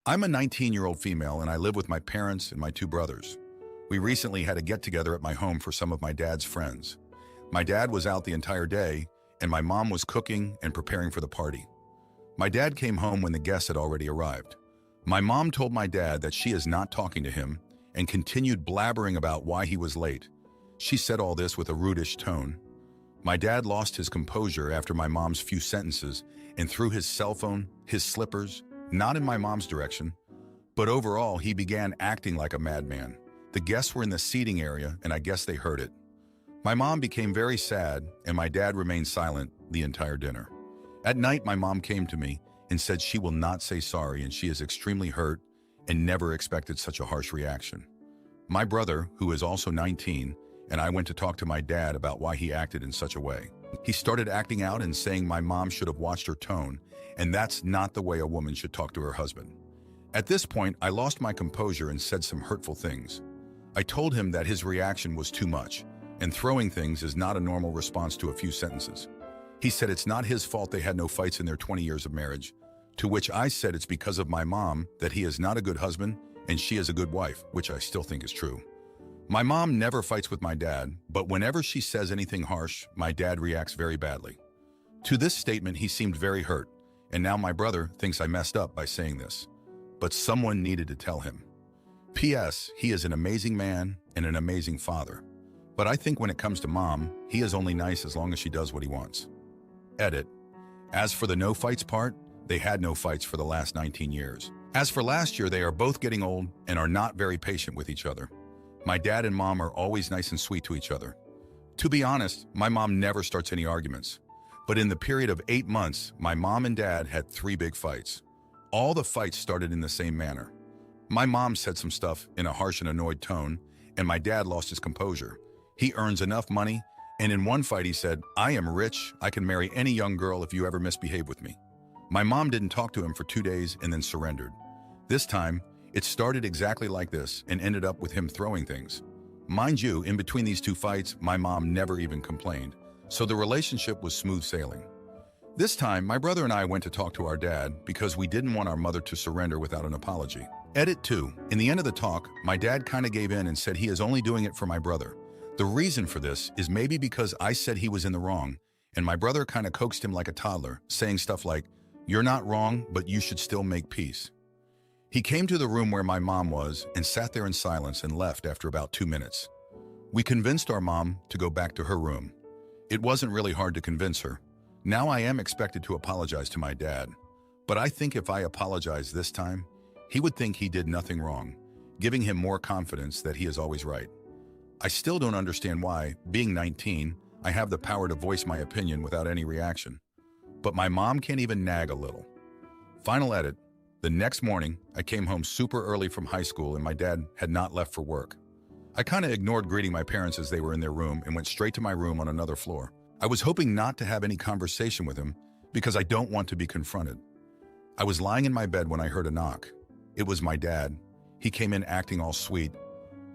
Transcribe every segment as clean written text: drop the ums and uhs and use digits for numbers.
I'm a 19-year-old female and I live with my parents and my two brothers. We recently had a get-together at my home for some of my dad's friends. My dad was out the entire day and my mom was cooking and preparing for the party. My dad came home when the guests had already arrived. My mom told my dad that she is not talking to him and continued blabbering about why he was late. She said all this with a rudish tone. My dad lost his composure after my mom's few sentences and threw his cell phone, his slippers, not in my mom's direction, but overall he began acting like a madman. The guests were in the seating area and I guess they heard it. My mom became very sad and my dad remained silent the entire dinner. At night, my mom came to me and said she will not say sorry and she is extremely hurt and never expected such a harsh reaction. My brother, who is also 19, and I went to talk to my dad about why he acted in such a way. He started acting out and saying my mom should have watched her tone, and that's not the way a woman should talk to her husband. At this point, I lost my composure and said some hurtful things. I told him that his reaction was too much, and throwing things is not a normal response to a few sentences. He said it's not his fault they had no fights in their 20 years of marriage, to which I said it's because of my mom that he is not a good husband and she is a good wife, which I still think is true. My mom never fights with my dad, but whenever she says anything harsh, my dad reacts very badly. To this statement, he seemed very hurt, and now my brother thinks I messed up by saying this. But someone needed to tell him. P.S. He is an amazing man and an amazing father. But I think when it comes to mom, he is only nice as long as she does what he wants. Edit. As for the no fights part, they had no fights for the last 19 years. As for last year, they are both getting old and are not very patient with each other. My dad and mom are always nice and sweet to each other. To be honest, my mom never starts any arguments. But in the period of 8 months, my mom and dad had 3 big fights. All the fights started in the same manner. My mom said some stuff in a harsh and annoyed tone, and my dad lost his composure. He earns enough money, and in one fight he said, "I am rich, I can marry any young girl if you ever misbehave with me." My mom didn't talk to him for 2 days and then surrendered. This time, it started exactly like this and ended up with him throwing things. Mind you, in between these 2 fights, my mom never even complained, so the relationship was smooth sailing. This time, my brother and I went to talk to our dad because we didn't want our mother to surrender without an apology. Edit 2. In the end of the talk, my dad kind of gave in and said he is only doing it for my brother. The reason for this is maybe because I said he was in the wrong, and my brother kind of coaxed him like a toddler, saying stuff like, "You're not wrong, but you should still make peace." He came to the room where my mom was and sat there in silence and left after about 2 minutes. We convinced our mom to go back to her room. It wasn't really hard to convince her. Now I am expected to apologize to my dad, but I think if I apologize this time, he would think he did nothing wrong, giving him more confidence that he is always right. I still don't understand why, being 19, I have the power to voice my opinion without any reaction. But my mom can't even nag a little. Final edit. The next morning, I came home super early from high school and my dad had not left for work. I kind of ignored greeting my parents as they were in their room and went straight to my room on another floor. I was hoping not to have any conversation with him because I don't want to be confronted. I was lying in my bed when I heard a knock. It was my dad. He came in acting all sweet,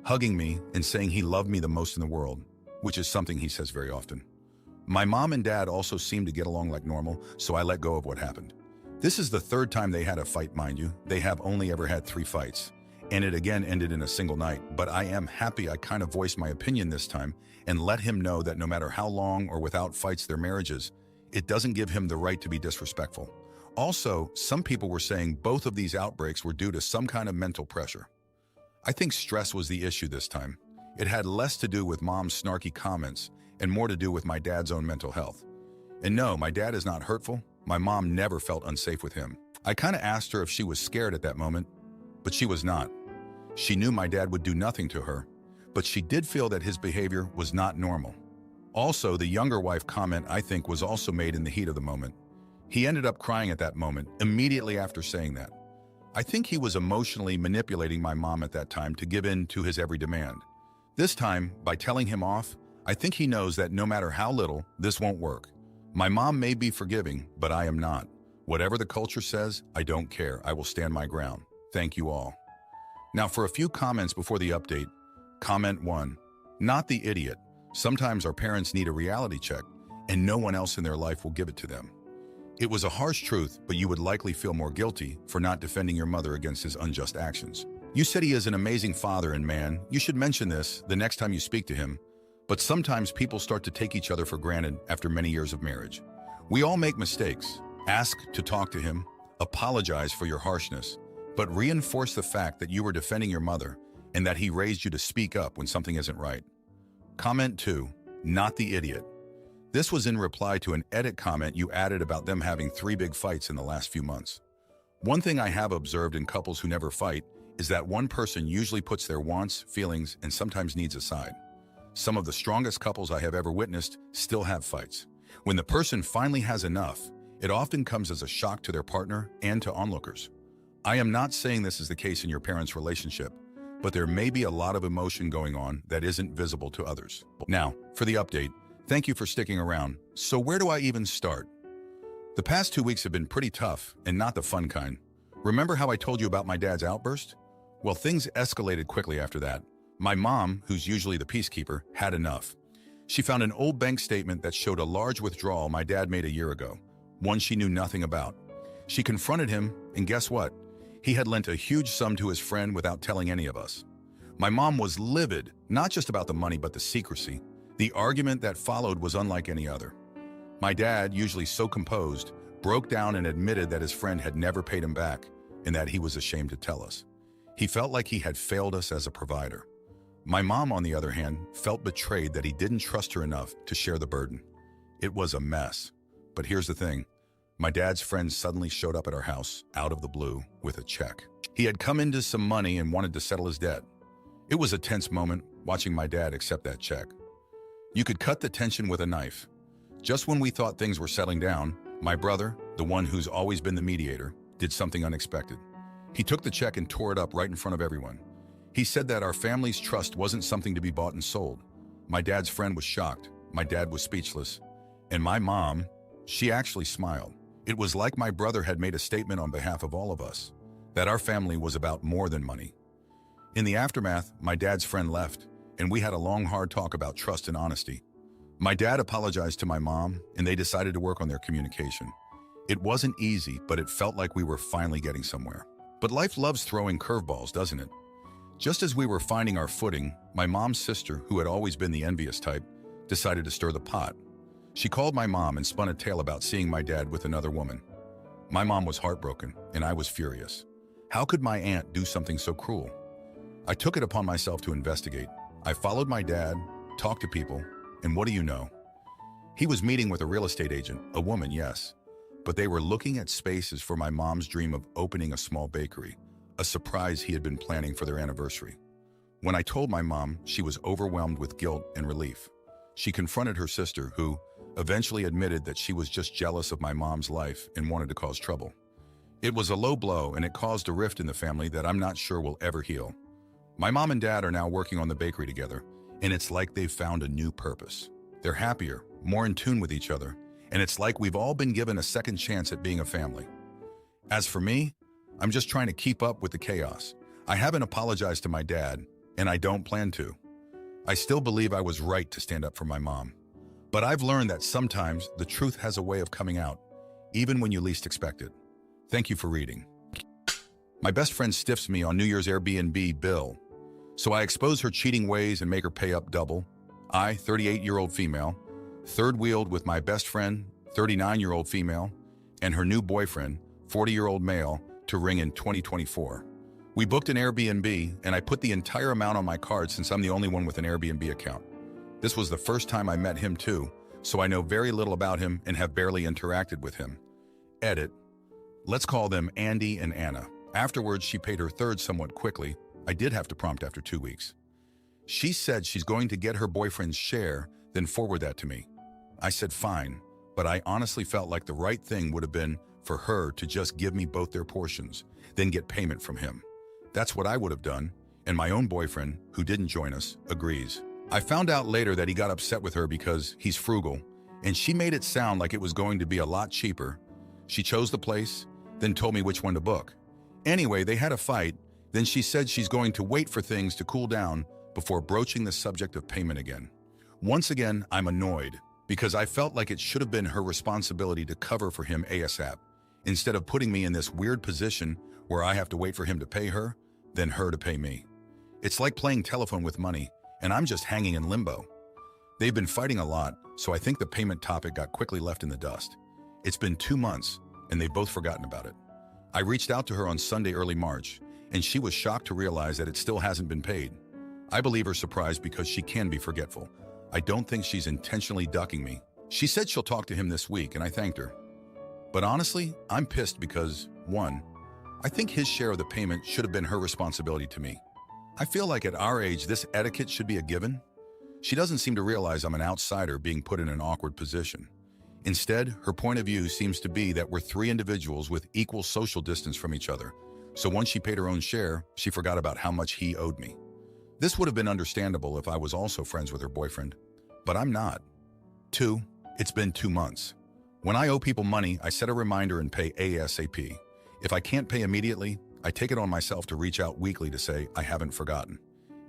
hugging me and saying he loved me the most in the world, which is something he says very often. My mom and dad also seemed to get along like normal, so I let go of what happened. This is the 3rd time they had a fight, mind you. They have only ever had 3 fights, and it again ended in a single night, but I am happy I kind of voiced my opinion this time and let him know that no matter how long or without fights their marriage is, it doesn't give him the right to be disrespectful. Also, some people were saying both of these outbreaks were due to some kind of mental pressure. I think stress was the issue this time. It had less to do with mom's snarky comments and more to do with my dad's own mental health. And no, my dad is not hurtful. My mom never felt unsafe with him. I kind of asked her if she was scared at that moment, but she was not. She knew my dad would do nothing to her, but she did feel that his behavior was not normal. Also, the younger wife comment I think was also made in the heat of the moment. He ended up crying at that moment, immediately after saying that. I think he was emotionally manipulating my mom at that time to give in to his every demand. This time, by telling him off, I think he knows that no matter how little, this won't work. My mom may be forgiving, but I am not. Whatever the culture says, I don't care. I will stand my ground. Thank you all. Now for a few comments before the update. Comment 1. Not the idiot. Sometimes our parents need a reality check, and no one else in their life will give it to them. It was a harsh truth, but you would likely feel more guilty for not defending your mother against his unjust actions. You said he is an amazing father and man, you should mention this the next time you speak to him, but sometimes people start to take each other for granted after many years of marriage. We all make mistakes. Ask to talk to him, apologize for your harshness, but reinforce the fact that you were defending your mother and that he raised you to speak up when something isn't right. Comment 2, not the idiot. This was in reply to an edit comment you added about them having 3 big fights in the last few months. One thing I have observed in couples who never fight is that one person usually puts their wants, feelings, and sometimes needs aside. Some of the strongest couples I have ever witnessed still have fights. When the person finally has enough, it often comes as a shock to their partner and to onlookers. I am not saying this is the case in your parents' relationship, but there may be a lot of emotion going on that isn't visible to others. Now, for the update, thank you for sticking around. So where do I even start? The past 2 weeks have been pretty tough and not the fun kind. Remember how I told you about my dad's outburst? Well, things escalated quickly after that. My mom, who's usually the peacekeeper, had enough. She found an old bank statement that showed a large withdrawal my dad made a year ago, one she knew nothing about. She confronted him, and guess what? He had lent a huge sum to his friend without telling any of us. My mom was livid, not just about the money but the secrecy. The argument that followed was unlike any other. My dad, usually so composed, broke down and admitted that his friend had never paid him back and that he was ashamed to tell us. He felt like he had failed us as a provider. My mom, on the other hand, felt betrayed that he didn't trust her enough to share the burden. It was a mess. But here's the thing. My dad's friend suddenly showed up at our house, out of the blue, with a check. He had come into some money and wanted to settle his debt. It was a tense moment watching my dad accept that check. You could cut the tension with a knife. Just when we thought things were settling down, my brother, the one who's always been the mediator, did something unexpected. He took the check and tore it up right in front of everyone. He said that our family's trust wasn't something to be bought and sold. My dad's friend was shocked. My dad was speechless. And my mom, she actually smiled. It was like my brother had made a statement on behalf of all of us, that our family was about more than money. In the aftermath, my dad's friend left, and we had a long, hard talk about trust and honesty. My dad apologized to my mom, and they decided to work on their communication. It wasn't easy, but it felt like we were finally getting somewhere. But life loves throwing curveballs, doesn't it? Just as we were finding our footing, my mom's sister, who had always been the envious type, decided to stir the pot. She called my mom and spun a tale about seeing my dad with another woman. My mom was heartbroken, and I was furious. How could my aunt do something so cruel? I took it upon myself to investigate. I followed my dad, talked to people, and what do you know? He was meeting with a real estate agent, a woman, yes, but they were looking at spaces for my mom's dream of opening a small bakery, a surprise he had been planning for their anniversary. When I told my mom, she was overwhelmed with guilt and relief. She confronted her sister, who eventually admitted that she was just jealous of my mom's life and wanted to cause trouble. It was a low blow, and it caused a rift in the family that I'm not sure will ever heal. My mom and dad are now working on the bakery together, and it's like they've found a new purpose. They're happier, more in tune with each other, and it's like we've all been given a second chance at being a family. As for me, I'm just trying to keep up with the chaos. I haven't apologized to my dad, and I don't plan to. I still believe I was right to stand up for my mom. But I've learned that sometimes the truth has a way of coming out, even when you least expect it. Thank you for reading. My best friend stiffs me on New Year's Airbnb bill, so I expose her cheating ways and make her pay up double. I, 38-year-old female, third-wheeled with my best friend, 39-year-old female, and her new boyfriend, 40-year-old male, to ring in 2024. We booked an Airbnb, and I put the entire amount on my card since I'm the only one with an Airbnb account. This was the first time I met him too, so I know very little about him and have barely interacted with him. Edit. Let's call them Andy and Anna. Afterwards, she paid her third somewhat quickly. I did have to prompt after 2 weeks. She said she's going to get her boyfriend's share, then forward that to me. I said fine, but I honestly felt like the right thing would have been for her to just give me both their portions, then get payment from him. That's what I would have done, and my own boyfriend, who didn't join us, agrees. I found out later that he got upset with her because he's frugal, and she made it sound like it was going to be a lot cheaper. She chose the place, then told me which one to book. Anyway, they had a fight, then she said she's going to wait for things to cool down before broaching the subject of payment again. Once again, I'm annoyed, because I felt like it should have been her responsibility to cover for him ASAP, instead of putting me in this weird position where I have to wait for him to pay her, then her to pay me. It's like playing telephone with money, and I'm just hanging in limbo. They've been fighting a lot, so I think the payment topic got quickly left in the dust. It's been 2 months, and they've both forgotten about it. I reached out to her on Sunday early March, and she was shocked to realize that it still hasn't been paid. I believe her surprised because she can be forgetful. I don't think she's intentionally ducking me. She said she'll talk to him this week, and I thanked her. But honestly, I'm pissed because, 1, I think his share of the payment should have been her responsibility to me. I feel like at our age, this etiquette should be a given. She doesn't seem to realize I'm an outsider being put in an awkward position. Instead, her point of view seems to be that we're 3 individuals with equal social distance from each other. So once she paid her own share, she forgot about how much he owed me. This would have been understandable if I was also friends with her boyfriend, but I'm not. 2, it's been 2 months. When I owe people money, I set a reminder and pay ASAP. If I can't pay immediately, I take it on myself to reach out weekly to say I haven't forgotten.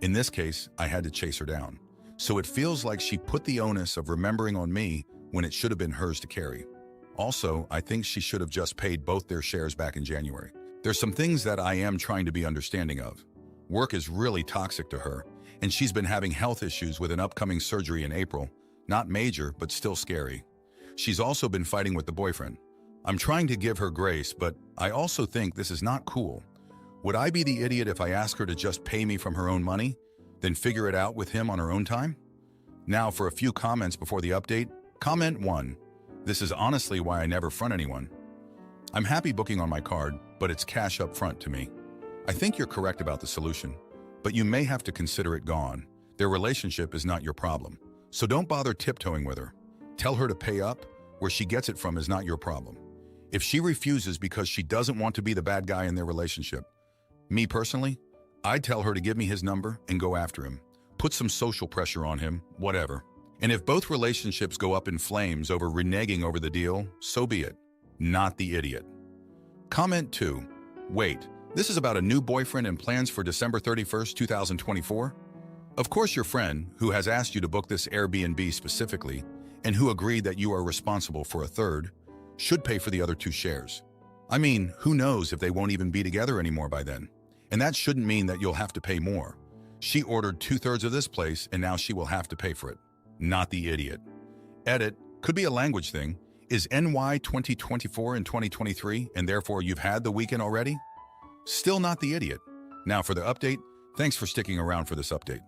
In this case, I had to chase her down. So it feels like she put the onus of remembering on me when it should have been hers to carry. Also, I think she should have just paid both their shares back in January. There's some things that I am trying to be understanding of. Work is really toxic to her, and she's been having health issues with an upcoming surgery in April. Not major, but still scary. She's also been fighting with the boyfriend. I'm trying to give her grace, but I also think this is not cool. Would I be the idiot if I ask her to just pay me from her own money, then figure it out with him on her own time? Now for a few comments before the update. Comment 1. This is honestly why I never front anyone. I'm happy booking on my card, but it's cash up front to me. I think you're correct about the solution, but you may have to consider it gone. Their relationship is not your problem, so don't bother tiptoeing with her. Tell her to pay up. Where she gets it from is not your problem. If she refuses because she doesn't want to be the bad guy in their relationship, me personally, I'd tell her to give me his number and go after him. Put some social pressure on him, whatever. And if both relationships go up in flames over reneging over the deal, so be it. Not the idiot. Comment 2. Wait, this is about a new boyfriend and plans for December 31st, 2024? Of course your friend, who has asked you to book this Airbnb specifically, and who agreed that you are responsible for a third, should pay for the other 2 shares. I mean, who knows if they won't even be together anymore by then? And that shouldn't mean that you'll have to pay more. She ordered 2/3 of this place, and now she will have to pay for it. Not the idiot. Edit, could be a language thing. Is NY 2024 and 2023, and therefore you've had the weekend already? Still not the idiot. Now for the update, thanks for sticking around for this update.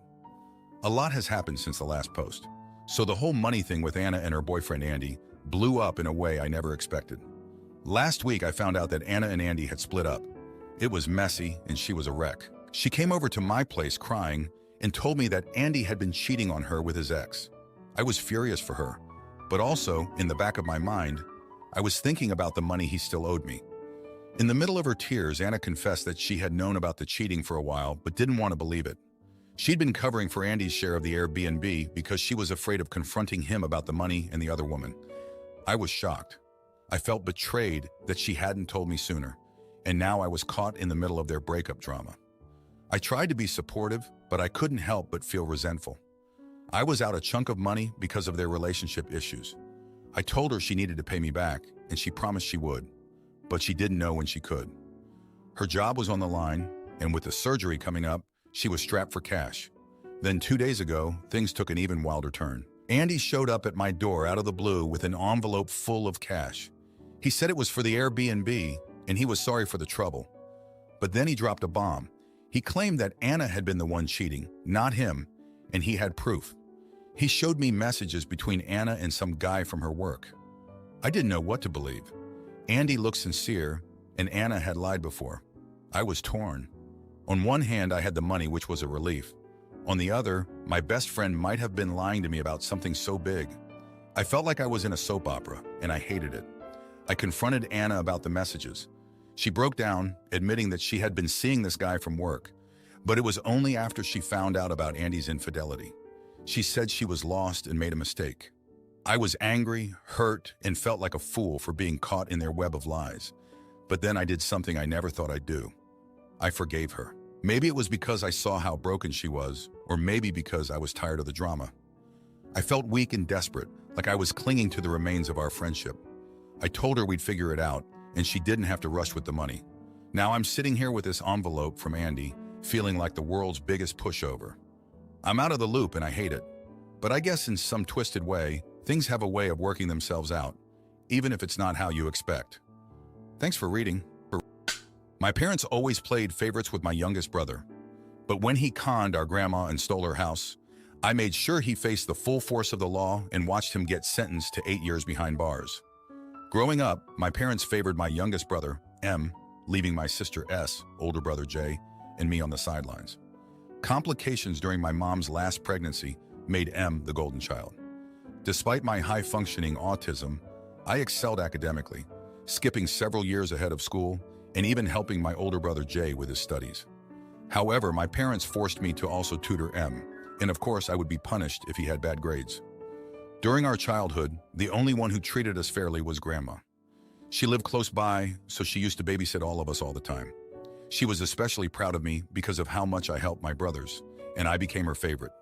A lot has happened since the last post. So the whole money thing with Anna and her boyfriend Andy blew up in a way I never expected. Last week I found out that Anna and Andy had split up. It was messy and she was a wreck. She came over to my place crying and told me that Andy had been cheating on her with his ex. I was furious for her, but also, in the back of my mind, I was thinking about the money he still owed me. In the middle of her tears, Anna confessed that she had known about the cheating for a while but didn't want to believe it. She'd been covering for Andy's share of the Airbnb because she was afraid of confronting him about the money and the other woman. I was shocked. I felt betrayed that she hadn't told me sooner, and now I was caught in the middle of their breakup drama. I tried to be supportive, but I couldn't help but feel resentful. I was out a chunk of money because of their relationship issues. I told her she needed to pay me back, and she promised she would, but she didn't know when she could. Her job was on the line, and with the surgery coming up, she was strapped for cash. Then 2 days ago, things took an even wilder turn. Andy showed up at my door out of the blue with an envelope full of cash. He said it was for the Airbnb, and he was sorry for the trouble. But then he dropped a bomb. He claimed that Anna had been the one cheating, not him, and he had proof. He showed me messages between Anna and some guy from her work. I didn't know what to believe. Andy looked sincere, and Anna had lied before. I was torn. On one hand, I had the money, which was a relief. On the other, my best friend might have been lying to me about something so big. I felt like I was in a soap opera, and I hated it. I confronted Anna about the messages. She broke down, admitting that she had been seeing this guy from work, but it was only after she found out about Andy's infidelity. She said she was lost and made a mistake. I was angry, hurt, and felt like a fool for being caught in their web of lies. But then I did something I never thought I'd do. I forgave her. Maybe it was because I saw how broken she was, or maybe because I was tired of the drama. I felt weak and desperate, like I was clinging to the remains of our friendship. I told her we'd figure it out, and she didn't have to rush with the money. Now I'm sitting here with this envelope from Andy, feeling like the world's biggest pushover. I'm out of the loop and I hate it. But I guess in some twisted way, things have a way of working themselves out, even if it's not how you expect. Thanks for reading. My parents always played favorites with my youngest brother. But when he conned our grandma and stole her house, I made sure he faced the full force of the law and watched him get sentenced to 8 years behind bars. Growing up, my parents favored my youngest brother, M, leaving my sister S, older brother J, and me on the sidelines. Complications during my mom's last pregnancy made M the golden child. Despite my high-functioning autism, I excelled academically, skipping several years ahead of school and even helping my older brother Jay with his studies. However, my parents forced me to also tutor M, and of course I would be punished if he had bad grades. During our childhood, the only one who treated us fairly was Grandma. She lived close by, so she used to babysit all of us all the time. She was especially proud of me because of how much I helped my brothers, and I became her favorite.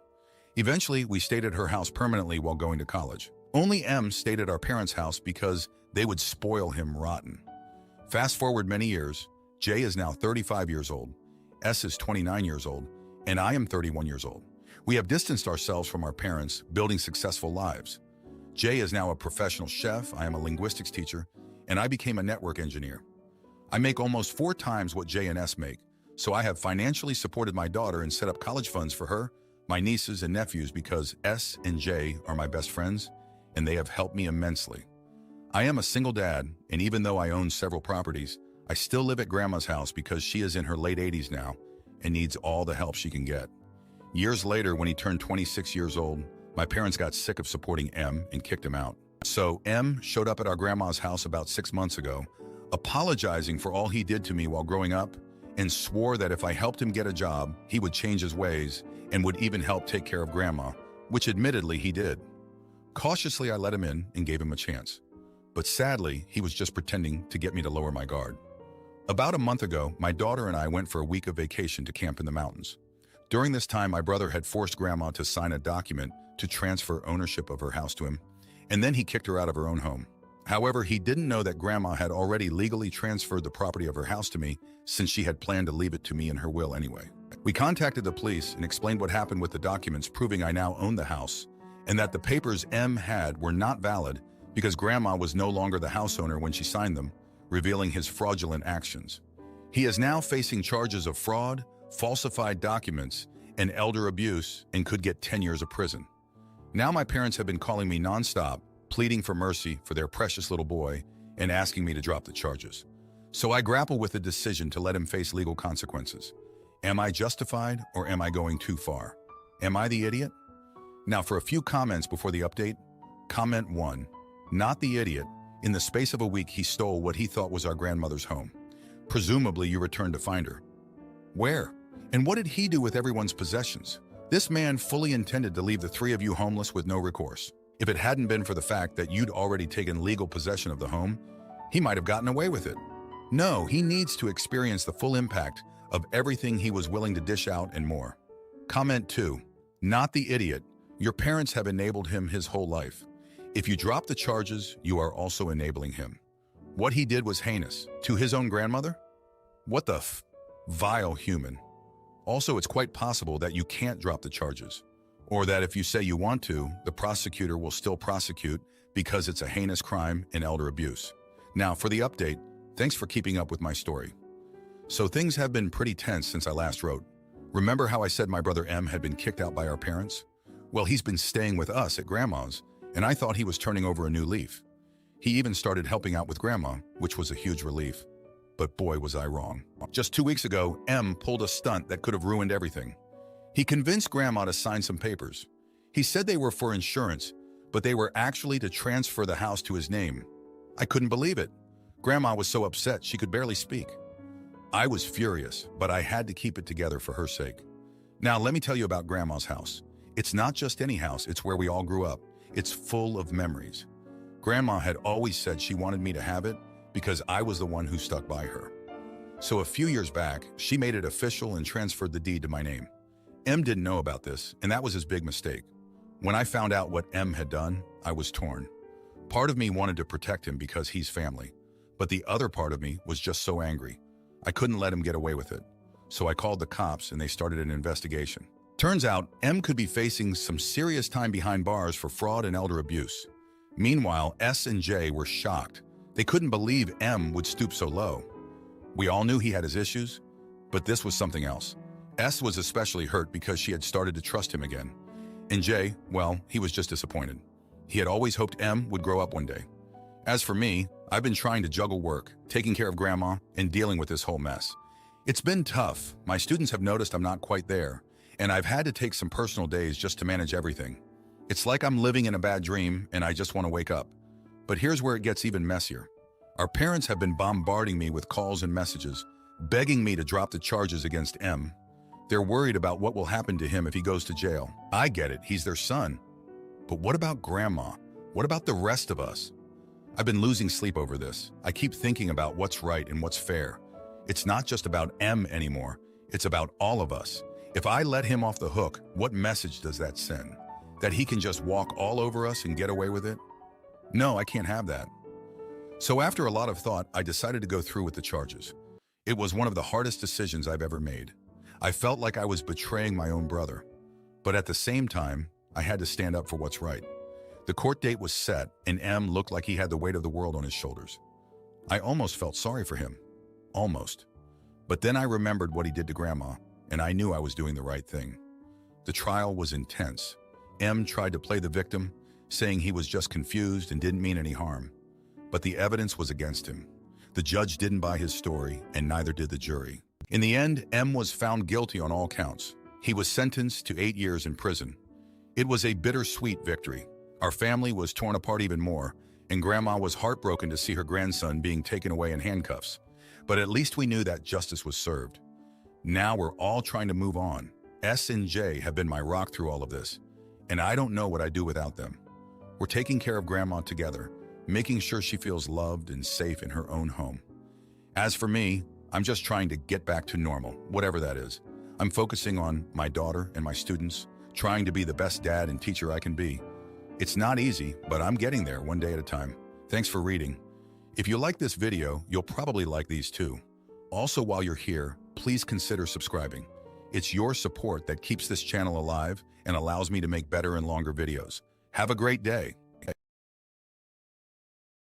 Eventually, we stayed at her house permanently while going to college. Only M stayed at our parents' house because they would spoil him rotten. Fast forward many years, Jay is now 35 years old, S is 29 years old, and I am 31 years old. We have distanced ourselves from our parents, building successful lives. Jay is now a professional chef, I am a linguistics teacher, and I became a network engineer. I make almost 4 times what Jay and S make, so I have financially supported my daughter and set up college funds for her, my nieces and nephews because S and J are my best friends, and they have helped me immensely. I am a single dad, and even though I own several properties, I still live at Grandma's house because she is in her late 80s now and needs all the help she can get. Years later, when he turned 26 years old, my parents got sick of supporting M and kicked him out. So M showed up at our grandma's house about 6 months ago, apologizing for all he did to me while growing up, and swore that if I helped him get a job, he would change his ways and would even help take care of Grandma, which admittedly he did. Cautiously, I let him in and gave him a chance. But sadly, he was just pretending to get me to lower my guard. About a month ago, my daughter and I went for a week of vacation to camp in the mountains. During this time, my brother had forced Grandma to sign a document to transfer ownership of her house to him, and then he kicked her out of her own home. However, he didn't know that Grandma had already legally transferred the property of her house to me since she had planned to leave it to me in her will anyway. We contacted the police and explained what happened with the documents proving I now own the house and that the papers M had were not valid because Grandma was no longer the house owner when she signed them, revealing his fraudulent actions. He is now facing charges of fraud, falsified documents, and elder abuse and could get 10 years of prison. Now my parents have been calling me nonstop, pleading for mercy for their precious little boy and asking me to drop the charges. So I grapple with the decision to let him face legal consequences. Am I justified or am I going too far? Am I the idiot? Now for a few comments before the update. Comment 1. Not the idiot. In the space of a week, he stole what he thought was our grandmother's home. Presumably you returned to find her. Where? And what did he do with everyone's possessions? This man fully intended to leave the 3 of you homeless with no recourse. If it hadn't been for the fact that you'd already taken legal possession of the home, he might have gotten away with it. No, he needs to experience the full impact of everything he was willing to dish out and more. Comment 2. Not the idiot. Your parents have enabled him his whole life. If you drop the charges, you are also enabling him. What he did was heinous. To his own grandmother? What the vile human. Also, it's quite possible that you can't drop the charges, or that if you say you want to, the prosecutor will still prosecute because it's a heinous crime and elder abuse. Now, for the update, thanks for keeping up with my story. So things have been pretty tense since I last wrote. Remember how I said my brother M had been kicked out by our parents? Well, he's been staying with us at Grandma's, and I thought he was turning over a new leaf. He even started helping out with Grandma, which was a huge relief. But boy, was I wrong. Just 2 weeks ago, M pulled a stunt that could have ruined everything. He convinced Grandma to sign some papers. He said they were for insurance, but they were actually to transfer the house to his name. I couldn't believe it. Grandma was so upset she could barely speak. I was furious, but I had to keep it together for her sake. Now, let me tell you about Grandma's house. It's not just any house, it's where we all grew up. It's full of memories. Grandma had always said she wanted me to have it because I was the one who stuck by her. So a few years back, she made it official and transferred the deed to my name. M didn't know about this, and that was his big mistake. When I found out what M had done, I was torn. Part of me wanted to protect him because he's family, but the other part of me was just so angry. I couldn't let him get away with it. So I called the cops and they started an investigation. Turns out, M could be facing some serious time behind bars for fraud and elder abuse. Meanwhile, S and J were shocked. They couldn't believe M would stoop so low. We all knew he had his issues, but this was something else. S was especially hurt because she had started to trust him again. And J, well, he was just disappointed. He had always hoped M would grow up one day. As for me, I've been trying to juggle work, taking care of grandma, and dealing with this whole mess. It's been tough. My students have noticed I'm not quite there, and I've had to take some personal days just to manage everything. It's like I'm living in a bad dream and I just want to wake up. But here's where it gets even messier. Our parents have been bombarding me with calls and messages, begging me to drop the charges against M. They're worried about what will happen to him if he goes to jail. I get it, he's their son. But what about grandma? What about the rest of us? I've been losing sleep over this. I keep thinking about what's right and what's fair. It's not just about M anymore, it's about all of us. If I let him off the hook, what message does that send? That he can just walk all over us and get away with it? No, I can't have that. So after a lot of thought, I decided to go through with the charges. It was one of the hardest decisions I've ever made. I felt like I was betraying my own brother. But at the same time, I had to stand up for what's right. The court date was set, and M looked like he had the weight of the world on his shoulders. I almost felt sorry for him. Almost. But then I remembered what he did to grandma, and I knew I was doing the right thing. The trial was intense. M tried to play the victim, saying he was just confused and didn't mean any harm. But the evidence was against him. The judge didn't buy his story, and neither did the jury. In the end, M was found guilty on all counts. He was sentenced to 8 years in prison. It was a bittersweet victory. Our family was torn apart even more, and grandma was heartbroken to see her grandson being taken away in handcuffs. But at least we knew that justice was served. Now we're all trying to move on. S and J have been my rock through all of this, and I don't know what I'd do without them. We're taking care of grandma together, making sure she feels loved and safe in her own home. As for me, I'm just trying to get back to normal, whatever that is. I'm focusing on my daughter and my students, trying to be the best dad and teacher I can be. It's not easy, but I'm getting there one day at a time. Thanks for reading. If you like this video, you'll probably like these too. Also, while you're here, please consider subscribing. It's your support that keeps this channel alive and allows me to make better and longer videos. Have a great day.